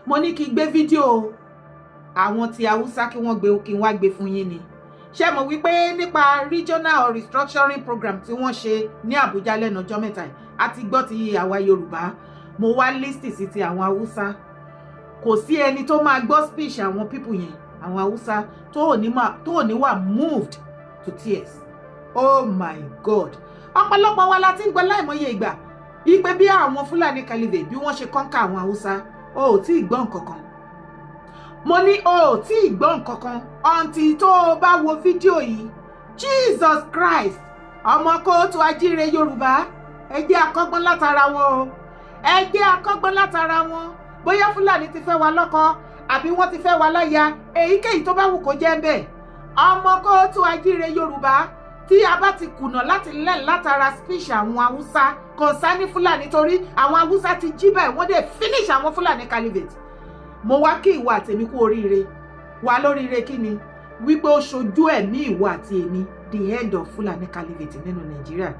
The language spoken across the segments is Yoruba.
mo ní kí gbé fídíò àwọn tí Haúsá kí wọ́n gbé kí wá gbé fún yín ni ṣé mo wí pé nípa regional restructuring program tí wọ́n ṣe ní Àbújá lẹ́nu ọjọ́ mẹ́ta àti gbọ́ ti àwa Yorùbá mo wá list sí ti àwọn Haúsá kò sí ẹni tó máa gbọ́ speech àwọn people yẹn àwọn Haúsá tó ò ní wà moved to tears. Oh my God. Ọ̀pọ̀lọpọ̀ wa la ti ń gbọ́ láìmọye ìgbà ipe bí àwọn Fulani Caliphate bí wọ́n ṣe kọ́ńkà àwọn Haúsá o ò tí ì gbọ́ nǹkan kan. Mo ní o ò tí ì gbọ́ nǹkan kan until tó o bá wo fídíò yìí. Jesus Christ, ọmọ kóòtù ajíire Yorùbá, ẹ jẹ́ akọ́gbọ́n látara wọn o. Ẹ jẹ́ akọ́gbọ́n látara wọn. Bóyá Fulani ti fẹ́ wa lọ́kọ àbí wọ́n ti fẹ́ wa láya, èyíkéyìí tó bá wù kó jẹ́ bẹ́ẹ̀. Ọmọ kóòtù ajíire Yorùbá tí a bá ti kùnà láti lẹ́n látara speech àwọn Haúsá concerning Fulani torí àwọn Haúsá ti jí báyìí wọ́n dẹ̀ finish àwọn Fulani Caliphate. Mo wá kí ìwọ àti èmi kú oríire wà lóríire kí ni wípé ó ṣojú ẹ̀mí ìwọ àti èmi the end of Fulani Caliphate nínú Nàìjíríà.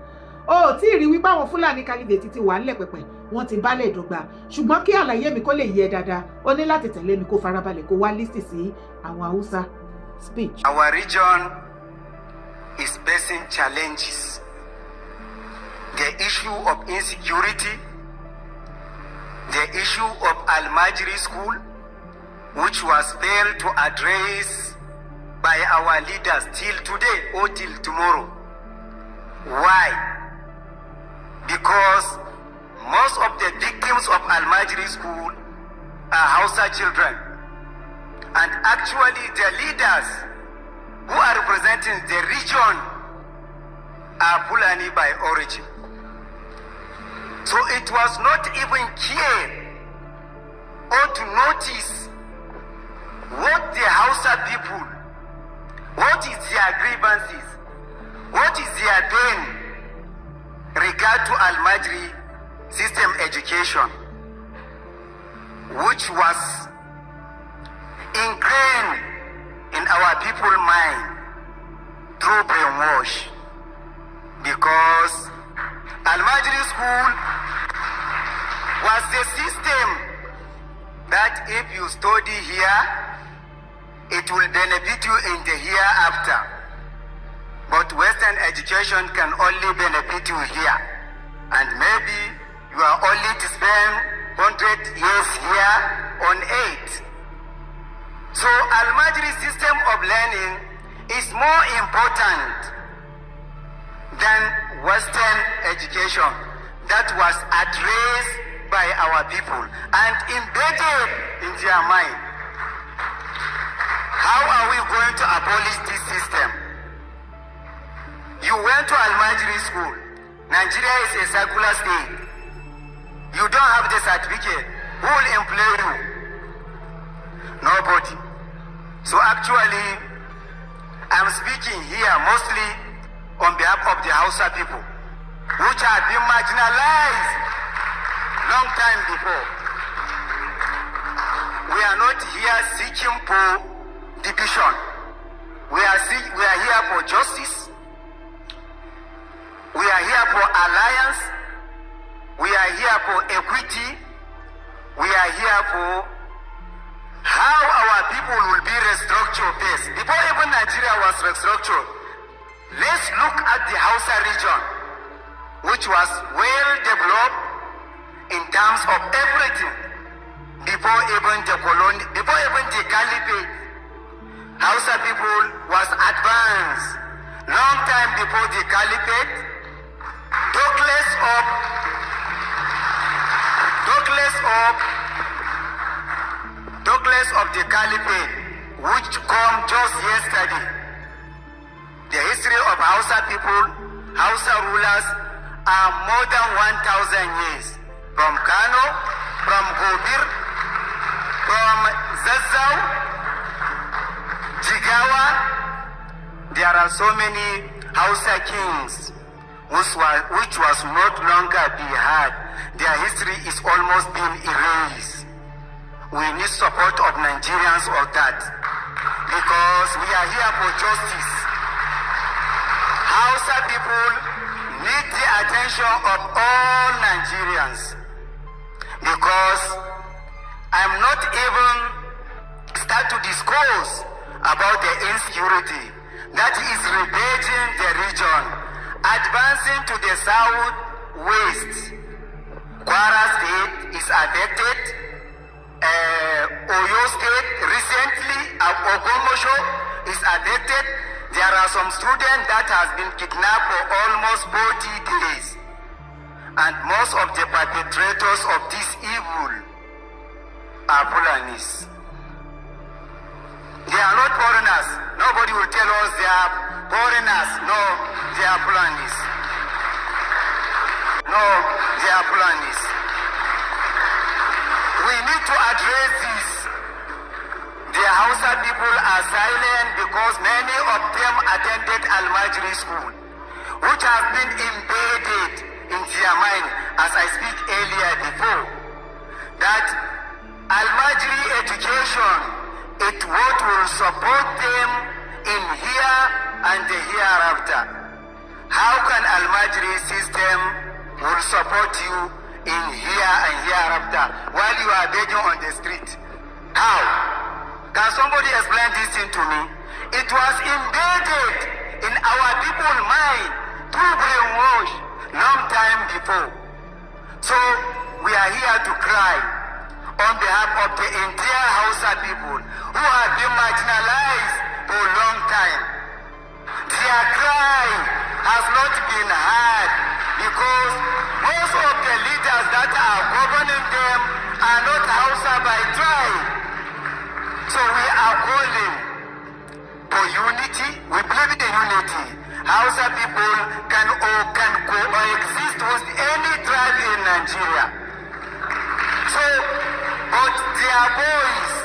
O tí ì rí wípé àwọn Fulani Caliphate ti wà nílẹ̀ pẹ̀pẹ̀ wọ́n ti bálẹ̀ dọ́gba ṣùgbọ́n kí àlàyé mi kó lè yé dáadáa ó ní láti tẹ̀lé mi kó farabalẹ̀ kó wá lísì sí àwọn Haúsá speech. Our region is facing challenges. The issue of insecurity, the issue of Almajiri school, which was failed to address by our leaders till today or till tomorrow. Why? Because most of the victims of Almajiri school are Hausa children. And actually the leaders who are representing the region are Fulani by origin. So it was not even clear or to notice what the Hausa people, what is their grievances, what is their pain regard to Almajiri system education, which was ingrained in our people's mind through brainwash. Because Almajiri school was the system that if you study here, it will benefit you in the hereafter. But Western education can only benefit you here. And maybe you are only to spend 100 years here on 8. So Almajiri system of learning is more important than Western education that was addressed by our people and embedded in their mind. How are we going to abolish this system? You went to Almajiri school. Nigeria is a secular state. You don't have the certificate. Who will employ you? Nobody. So actually, I'm speaking here mostly on behalf of the Hausa people, which have been marginalized long time before. We are not here seeking for division. We are here for justice. We are here for alliance. We are here for equity. We are here for how our people will be restructured first. Before even Nigeria was restructured, let's look at the Hausa region, which was well developed in terms of everything. Before even the Caliphate, Hausa people was advanced. Long time before the Caliphate, Douglas of the Caliphate, which come just yesterday. The history of Hausa people, Hausa rulers are more than 1,000 years. From Kano, from Gobir, from Zazzau, Jigawa, there are so many Hausa kings which was not longer be had. Their history is almost being erased. We need support of Nigerians of that because we are here for justice. Hausa people need the attention of all Nigerians because I'm not even start to discuss about the insecurity that is ravaging the region, advancing to the southwest. Kwara State is affected. Oyo State recently, Ogomosho is affected. There are some students that has been kidnapped for almost 40 days. And most of the perpetrators of this evil are Fulanis. They are not foreigners. Nobody will tell us they are foreigners. No, they are Fulanis. No, they are Fulanis. We need to address this. The Hausa people are silent because many of them attended Al-Majri school, which has been embedded in their mind, as I speak earlier before, that Al-Majri education is what will support them in here and the hereafter. How can Al-Majri system will support you in here and hereafter while you are begging on the street? How? Can somebody explain this thing to me? It was embedded in our people's mind through brainwash long time before. So we are here to cry on behalf of the entire Hausa people who have been marginalized for a long time. Their cry has not been heard because most of the leaders that are governing them are not Hausa by tribe. So we are calling for unity. We believe in unity. Hausa people can coexist with any tribe in Nigeria. So, but their voice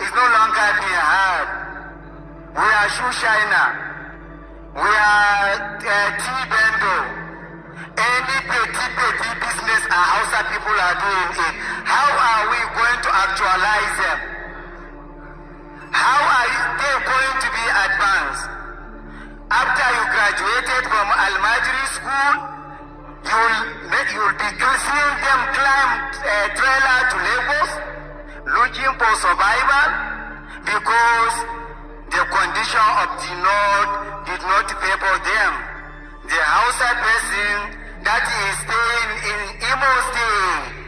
is no longer being heard. We are shoe shiner. We are tea vendor. Any petty business our Hausa people are doing it. How are we going to actualize them? How are they going to be advanced? After you graduated from Al-Majri school, you'll be seeing them climb a trailer to Lagos, looking for survival, because the condition of the north did not favor them. The Hausa person that is staying in Imo State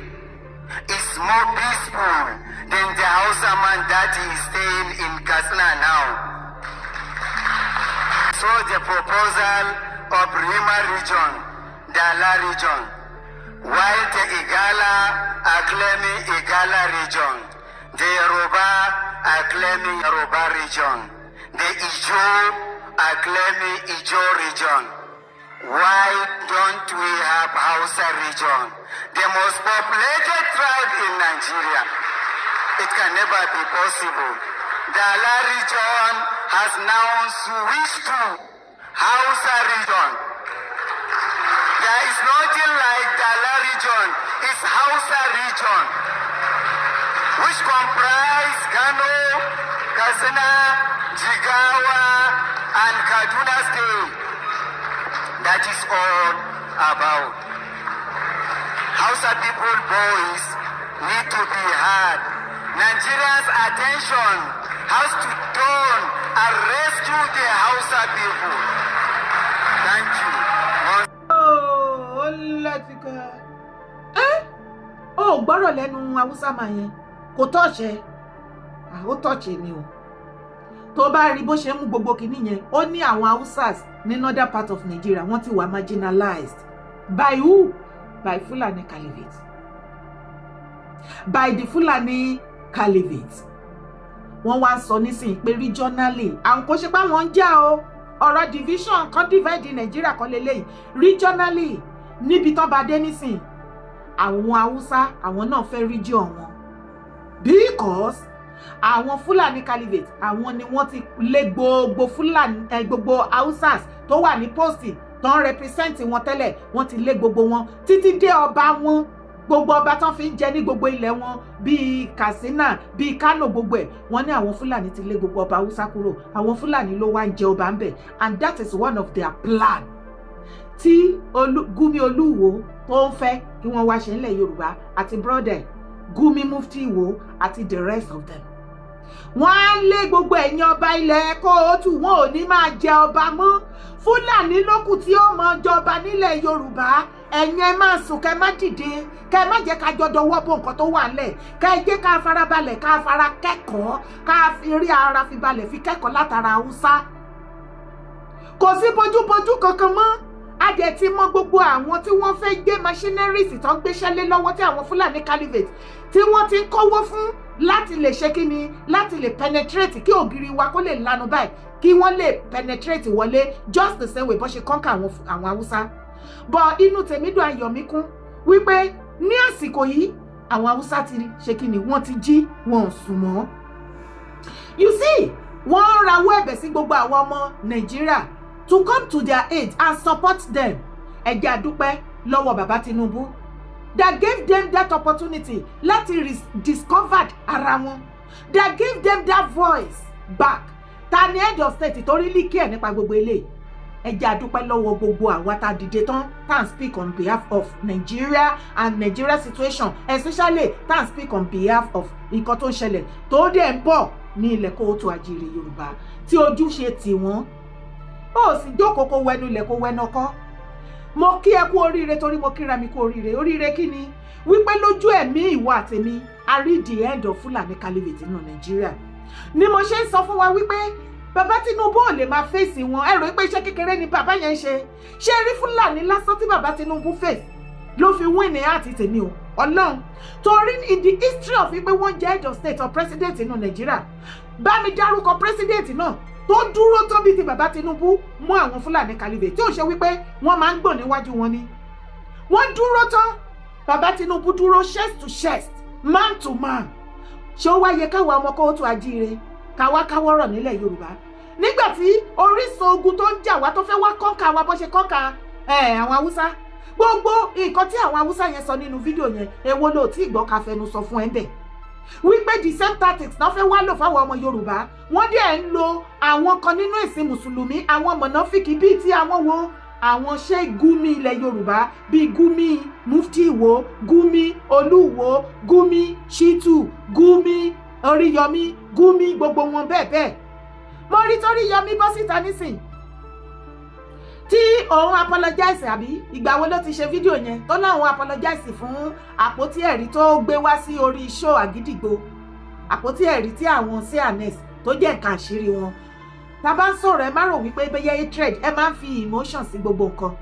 is more peaceful than the Hausa man that is staying in Katsina now. So the proposal of Rima region, Dala region, while the Igala are claiming Igala region, the Yoruba are claiming Yoruba region, the Ijo are claiming Ijo region. Why don't we have Hausa region, the most populated tribe in Nigeria? It can never be possible. The Ala region has now switched to Hausa region. There is nothing like the Ala region. It's Hausa region, which comprise Kano, Katsina, Jigawa, and Kaduna State. That is all about. Hausa people voice need to be heard. Nigerians' attention has to turn and rescue the Hausa people. Thank you. Oh, let's go. Oh, gbọ́rọ̀ lẹ́nu Hausa máa yẹn. Kò tọ́ọ̀ṣẹ́. Ó tọ́ọ̀ṣẹ́ mi o. Tó bá rí bó ṣe mú gbogbo kìíní yẹn, ó ní àwọn Hausas ní northern part of Nigeria wọ́n ti wà marginalized. By who? By Fulani Caliphate. By the Fulani Caliphate. Wọ́n wá ń sọ nísìnyí pé regionally àwọn kò ṣe pé wọ́n ń jà o, ọ̀rọ̀ division kan divide Nigeria kan lélẹ́yìn. Regionally níbi tó bá dé nísìnyí àwọn Hausa àwọn náà fẹ́ region wọn, because àwọn Fulani Caliphate àwọn ni wọ́n ti lé gbogbo Fulani gbogbo Hausas tó wà ní post tó ń represent wọn tẹ́lẹ̀, wọ́n ti lé gbogbo wọn títí dé ọba wọn, gbogbo ọba tán fi ń jẹ ní gbogbo ilẹ̀ wọn bíi Katsina bíi Kano gbogbo ẹ̀, wọ́n ní àwọn Fulani ti lé gbogbo ọba Hausa kúrò, àwọn Fulani ló wá ń jẹ ọba ń bẹ̀, and that is one of their plan tí Gumi Olúwo tó ń fẹ́ kí wọ́n wá ṣe ńlẹ̀ Yorùbá àti brother Gumi Mufti Iwo àti the rest of them. Wọ́n á lé gbogbo ẹ̀yin ọba ilẹ̀ kóòtù, wọn ò ní máa jẹ ọba mọ́. Fúlàní lókù tí ó mọ jọba nílẹ̀ Yorùbá. Ẹ̀yin ẹ máa sùn kẹ́ má dìde, kẹ́ má jẹ́ ká jọ dọwọ́ bò nǹkan tó wà ńlẹ̀, kẹ́ jẹ́ ká farabalẹ̀, ká fara kẹ́kọ̀ọ́, ká fi rí ara fi balẹ̀ fi kẹ́kọ̀ọ́ látara Haúsá. Kò sí bójúbójú kankan mọ́. A jẹ́ ti mọ gbogbo àwọn tí wọ́n fẹ́ gbé machineries tó ń gbéṣẹ́ lé lọ́wọ́ tí àwọn Fulani Caliphate tí wọ́n ti ń kówó fún láti lè ṣe kíni, láti lè penetrate kí ògiri wa kó lè lanu báyìí, kí wọ́n lè penetrate wọlé just the same way bó ṣe kọ́ńkà àwọn Haúsá. But inú tèmi dùn, ayọ̀ mi kún wípé ní àsìkò yìí àwọn Haúsá ti ṣe kíni, wọ́n ti jí, wọn ò sùn mọ́. You see, wọ́n rawọ́ ẹ̀bẹ̀ sí gbogbo àwọn ọmọ Nàìjíríà to come to their aid and support them. Ẹ jẹ́ a dúpẹ́ lọ́wọ́ Bàbá Tinubu that gave them that opportunity láti discover ara wọn, that gave them that voice back. Ta ni head of state tó really care nípa gbogbo eléyìí? Ẹ jẹ́ a dúpẹ́ lọ́wọ́ gbogbo àwa tá dìde tán tá ń speak on behalf of Nigeria and Nigeria situation, especially tá ń speak on behalf of nǹkan tó ń ṣẹlẹ̀ tó dẹ̀ ń bọ̀ ní ilẹ̀ kóòtù àjíire Yorùbá tí ojú ṣe tì wọ́n. Ó sì jókòó kó wẹnu ilẹ̀ kó wẹnu ọkọ́. Mo kí ẹ kú oríire torí mo kíra mi kú oríire. Oríire kí ni? Wípé lójú ẹ̀mí ìwọ àtèmi a rí the end of Fulani Caliphate nínú Nàìjíríà. Ni mo ṣe ń sọ fún wa wípé Bàbá Tinubu ò lè máa fèsì wọn. Ẹ rò pé iṣẹ́ kékeré ni bàbá yẹn ń ṣe. Ṣé rí Fulani lásán tí Bàbá Tinubu fèsì ló fi win ní àti tèmi o? Ọlọ́run. Torí in the history of wípé wọ́n jẹ́ head of state or president nínú Nàìjíríà, bá mi dárúkọ president náà tó dúró tó bí ti Bàbá Tinubu mú àwọn Fulani Caliphate tí ó ṣe wípé wọ́n máa ń gbọ̀n níwájú wọn ni. Wọ́n dúró tán, Bàbá Tinubu dúró chest to chest, man to man. Ṣé ó wáyé káwa ọmọ kóòtù àjíire káwá káwọ́rọ̀ nílẹ̀ Yorùbá nígbà tí orísun ogun tó ń jà wá tó fẹ́ wá kọ́ńkà wa bó ṣe kọ́ńkà àwọn Haúsá? Gbogbo nǹkan tí àwọn Haúsá yẹn sọ nínú fídíò yẹn, èwo ló tí ìgbọ́ ká fẹnu sọ fún ẹ bẹ́ẹ̀? Wípé the same tactics náà fẹ́ wá lò fáwọn ọmọ Yorùbá. Wọ́n dẹ̀ ń lo àwọn kan nínú ìsìn mùsùlùmí, àwọn mọ̀nàfíkì bíi ti àwọn wo, àwọn Sheikh Gumi ilẹ̀ Yorùbá bíi Gumi Mufti Iwo, Gumi Olúwo, Gumi Shitu, Gumi Oríyọmí, Gumi gbogbo wọn bẹ́ẹ̀ bẹ́ẹ̀. Mo rí torí Yọmí bọ́ síta nísìn tí òun apologize, àbí ìgbà wo ló ti ṣe fídíò yẹn tó láwọn apologize fún àpótí ẹ̀rí tó gbé wá sí orí show Àgídìgbo, àpótí ẹ̀rí tí àwọn CNS tó jẹ́ nǹkan àṣírí wọn. Tá bá ń sọ̀rọ̀ ẹ má rò wípé bẹ́yẹ hatred, ẹ máa ń fi emotion sí gbogbo nǹkan,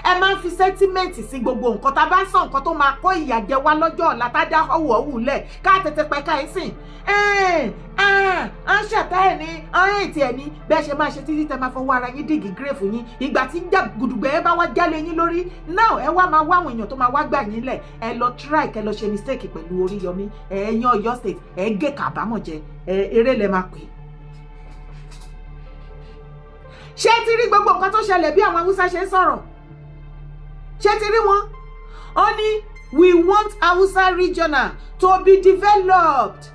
ẹ máa ń fi sentiment sí gbogbo nǹkan. Tá bá ń sọ nǹkan tó máa kó ìyà jẹ wá lọ́jọ́ ọ̀la tá dá ọ̀wọ̀ ọ̀hún lẹ̀ ká tètè pẹ́ ká ẹ̀ sìn à ń ṣàtà ẹ̀ ní ọ̀rẹ́ ìtì ẹ̀ ní bẹ́ẹ̀ ṣe máa ṣe títí tẹ máa fọwọ́ ara yín dìgì gírèfù yín. Ìgbà tí gùdùgbẹ́ ẹ bá wá jálẹ̀ yín lórí náà, ẹ wá máa wá àwọn èèyàn tó máa wá gbà yín lẹ̀. Ẹ lọ try kẹ lọ ṣe mistake pẹ̀lú Oríyọmí, ẹ̀yàn Ọ̀yọ́ state, ẹ gé kàbámọ̀ jẹ, eré lẹ máa pè. Ṣé ti rí gbogbo nǹkan tó ṣẹlẹ̀ bí àwọn Haúsá ṣe ń sọ̀rọ̀? Ṣé ti rí wọn? Ó ní we want Hausa regional to be developed.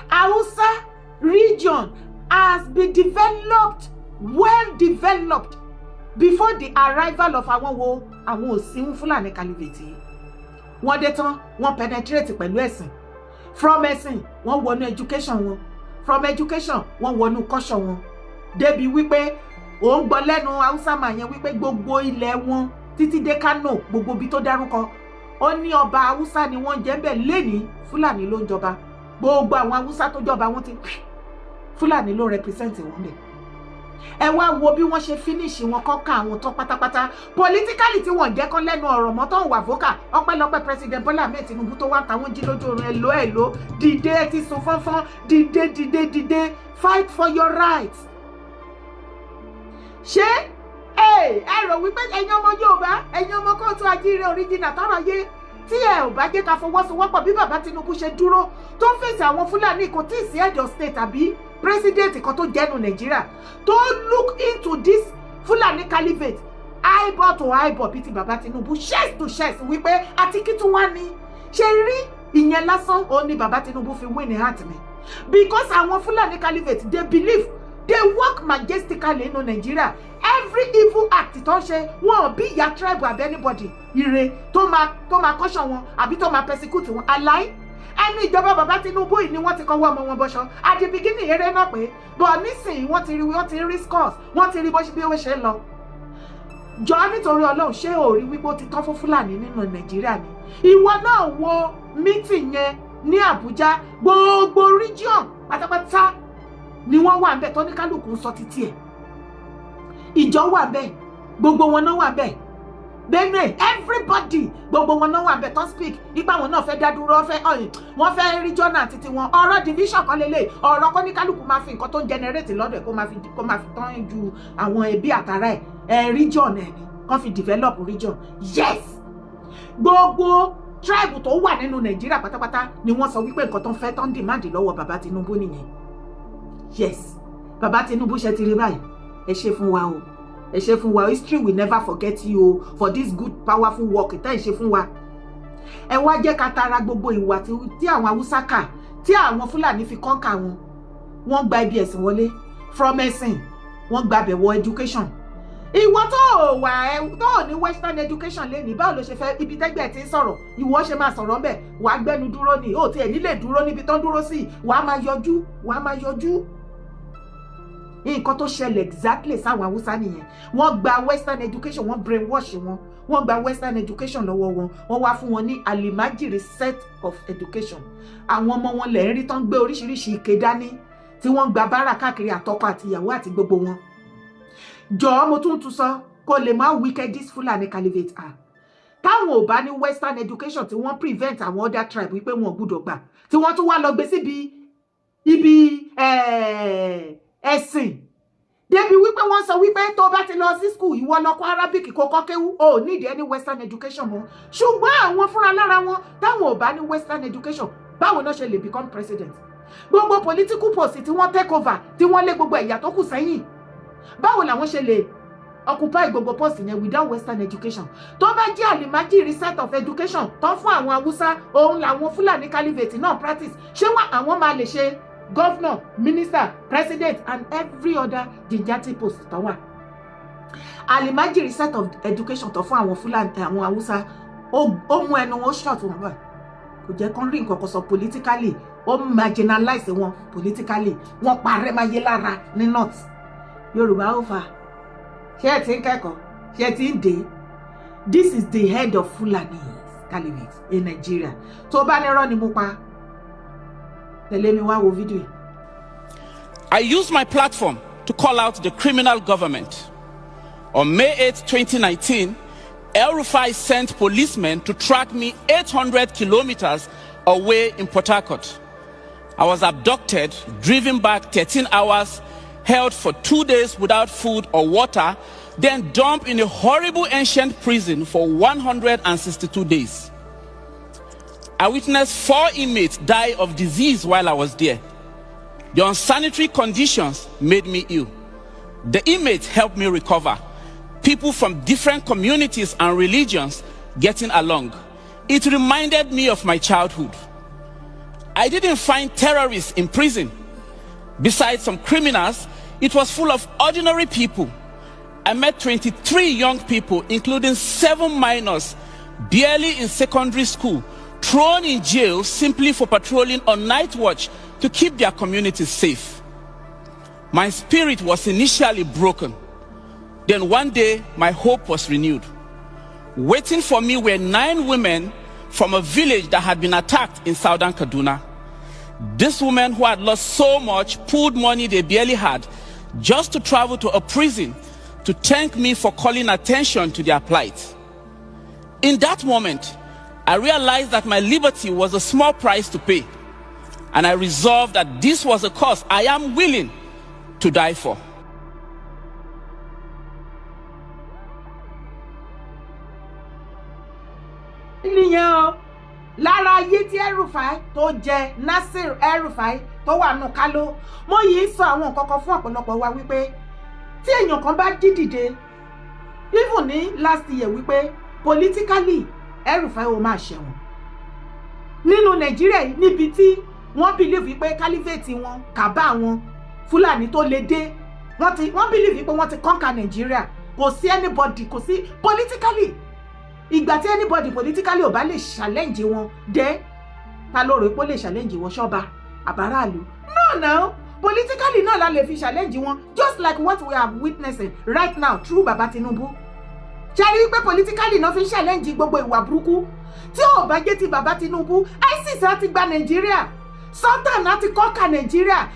Hausa region has been developed, well developed before the arrival of àwọn òsínwó Fulani Caliphate. Wọ́n dé tán, wọ́n penetrate pẹ̀lú ẹ̀sìn. From ẹ̀sìn, wọ́n wọnú education wọn. From education, wọ́n wọnú culture wọn. Débi wípé ó ń gbọ́ lẹ́nu Hausa máa yẹn wípé gbogbo ilẹ̀ wọn títí dé Kano, gbogbo bí tó dárúkọ, ó ní ọba Hausa ni wọ́n jẹ́ bẹ́ẹ̀ lénìí Fulani ló ń jọba. Gbogbo àwọn Hausa tó jọba wọ́n ti Fulani ló represent wọn bẹ́ẹ̀. Ẹ wá wo bí wọ́n ṣe finish wọn kọ́ka àwọn tó pátápátá politically tí wọ́n jẹ́ kán lẹ́nu ọ̀rọ̀ mọ́ tó ń wà vocal. Ọpẹ́lọpẹ́ President Bola Ahmed Tinubu tó wá táwọn jí lójú oorun ẹ̀lò dìde, ẹ ti sùn fọ́nfọ́n, dìde fight for your rights. Ṣé ẹ rò wípé ẹ̀yin ọmọ Yorùbá, ẹ̀yin ọmọ kóòtù àjíire original tọrọ yé tí ẹ ò bá jẹ́ ká fọwọ́sowọ́pọ̀ bí Bàbá Tinubu ṣe dúró tó ń fèsì àwọn Fulani, kò tí ì sí head of state tàbí president kan tó jẹ́nu Nàìjíríà tó look into this Fulani Caliphate eyeball to eyeball bí ti Bàbá Tinubu chest to chest wípé àti kí tún wá ní ṣe rí ìyẹn lásán òun ni Bàbá Tinubu fi win ní heart mi, because àwọn Fulani Caliphate they believe they work majestically nínú Nàìjíríà. Every evil act tó ń ṣe wọn bí ìyá tribe àbí anybody ire tó máa caution wọn àbí tó máa persecute wọn alai. Ẹni ìjọba bàbá Tinubu yìí ni wọ́n ti kọ́wọ́ ọmọ wọn bọ́ṣọ. At the beginning eré náà pé but nísìnyí wọ́n ti rí scores wọ́n ti rí bí ó ṣe lọ. Jọ nítorí Ọlọ́run ṣé ò rí wípé ó ti tán fún Fúlàní nínú Nàìjíríà ni. Ìwọ náà wo meeting yẹn ní Àbújá gbogbo region pátápátá ni wọ́n wà ńbẹ̀ tó ní kálukú sọ títí ẹ̀. Ìjọ wà ńbẹ̀ gbogbo wọn náà wà ńbẹ̀. Benue everybody gbogbo wọn náà wà ńbẹ̀ tó speak nípa wọn náà fẹ́ dá dúró wọ́n fẹ́ regional títí wọn ọ̀rọ̀ division kan lélẹ̀ ọ̀rọ̀ kọ́ ní kálukú máa fi nǹkan tó ń generate lọ́dọ̀ ẹ̀ kó máa fi tán ju àwọn ẹbí àtàrà ẹ̀ region ẹ̀ ni kàn fi develop region. Yes gbogbo tribe tó wà nínú Nàìjíríà pátápátá ni wọ́n sọ wípé nǹkan tó ń fẹ́ tó ń demand lọ́wọ́ bàbá Tinubu nìyẹn. Yes bàbá Tinubu ṣe ti rí báyìí ẹ ṣe fún wa o ẹ ṣe fún wa. History will never forget you for this good powerful work tẹ́ ẹ ṣe fún wa. Ẹ wá jẹ́ ká tara gbogbo ìwà tí àwọn Haúsá kà tí àwọn Fúlàní fi kọ́ńkà wọn. Wọ́n gba ibi ẹ̀sìn wọlé from ẹ̀sìn wọ́n gba bẹ̀wọ̀ education. Ìwọ tó ní western education lẹ́ni báwo ló ṣe fẹ́ ibi tẹ́gbẹ̀ẹ́ ti ń sọ̀rọ̀ ìwọ ṣe máa sọ̀rọ̀ ńbẹ̀ wàá gbẹ́nu dúró ni ó tiẹ̀ nílé dúró níbi tó ń dúró sí wàá máa yọjú. Nǹkan tó ṣẹlẹ̀ exactly sáwọn Haúsá nìyẹn. Wọ́n gba western education wọ́n brainwash wọ́n gba western education lọ́wọ́ wọn wọ́n wá fún wọn ní alimajiri set of education. Àwọn ọmọ wọn lẹ̀ ń rí tán gbé oríṣiríṣi ike dání tí wọ́n gba báárà káàkiri àtọkọ àti ìyàwó àti gbogbo wọn. Jọ̀ọ́ mo tún sọ kó lè má wicked this Fulani Caliphate are. Táwọn ò bá ní western education tí wọ́n prevent àwọn other tribe wípé wọn ò gbúdọ̀ gbà tí wọ́n tún wá lọ gbé síbi ẹ̀sìn débi wípé wọ́n sọ wípé tó bá ti lọ sí school ìwọ lọ kọ́ Arabic kó kọ́ kéwú o need any western education mọ́. Ṣùgbọ́n àwọn fúnra lára wọn táwọn ò bá ní western education báwo náà ṣe lè become president. Gbogbo political post tí wọ́n take over tí wọ́n lé gbogbo ẹ̀yà tó kù sẹ́yìn báwo làwọn ṣe lè occupy gbogbo post yẹn without western education. Tó bá jẹ́ alimajiri set of education tó fún àwọn Haúsá òun làwọn Fulani Caliphate náà practice ṣé àwọn máa lè ṣe governor, minister, president and every other jinjati post tó wà. Alimajiri set of education tó fún àwọn Fulani àwọn Haúsá ó mú ẹnu wọn short wọn báyìí kò jẹ́ kán rí nǹkan kan sọ politically ó marginalize wọn politically wọ́n parẹ́ máa yé lára ní north. Yorùbá ó fà ṣé ẹ ti ń kẹ́kọ̀ọ́ ṣé ẹ ti ń dé. This is the head of Fulani Caliphate in Nigeria. Tó bá ní irọ́ ni mo pa tẹ̀lé mi wá wo fídíò yìí. I use my platform to call out the criminal government. On May 8, 2019, El-Rufai sent policemen to track me 800 kilometers away in Port Harcourt. I was abducted, driven back 13 hours, held for 2 days without food or water, then dumped in a horrible ancient prison for 162 days. I witnessed 4 inmates die of disease while I was there. The unsanitary conditions made me ill. The inmates helped me recover. People from different communities and religions getting along. It reminded me of my childhood. I didn't find terrorists in prison. Besides some criminals, it was full of ordinary people. I met 23 young people, including 7 minors, barely in secondary school, thrown in jail simply for patrolling on night watch to keep their communities safe. My spirit was initially broken. Then one day, my hope was renewed. Waiting for me were 9 women from a village that had been attacked in southern Kaduna. These women who had lost so much pooled money they barely had just to travel to a prison to thank me for calling attention to their plight. In that moment, I realized that my liberty was a small price to pay, and I resolved that this was a cause I am willing to die for. Lára ayé tí El-Rufai tó jẹ Nasir El-Rufai tó wà nù kálọ́ mo yìí sọ àwọn nǹkan kan fún ọ̀pọ̀lọpọ̀ wa wípé tí èèyàn kan bá dìde even ní last year wípé politically El-Rufai ó máa ṣẹ̀wọ̀n nínú Nàìjíríà níbi tí wọ́n believe wípé Caliphate wọn kàbá wọn Fulani tó lè dé wọ́n believe pé wọ́n ti conquer Nigeria. Kò sí anybody, kò sí politically. Ìgbà tí anybody politically ò bá lè challenge wọn dé, ta ló rò pé ó lè challenge wọn, ṣọ́ba àbáráàlú? No, politically náà la lè fi challenge wọn, just like what we are witnessing right now through Baba Tinubu. Ṣé rí wípé politically náà fi challenge gbogbo ìwà burúkú? Tí ò bá jẹ́ ti Baba Tinubu, ISIS á ti gba Nigeria, Sultan á ti conquer Nigeria.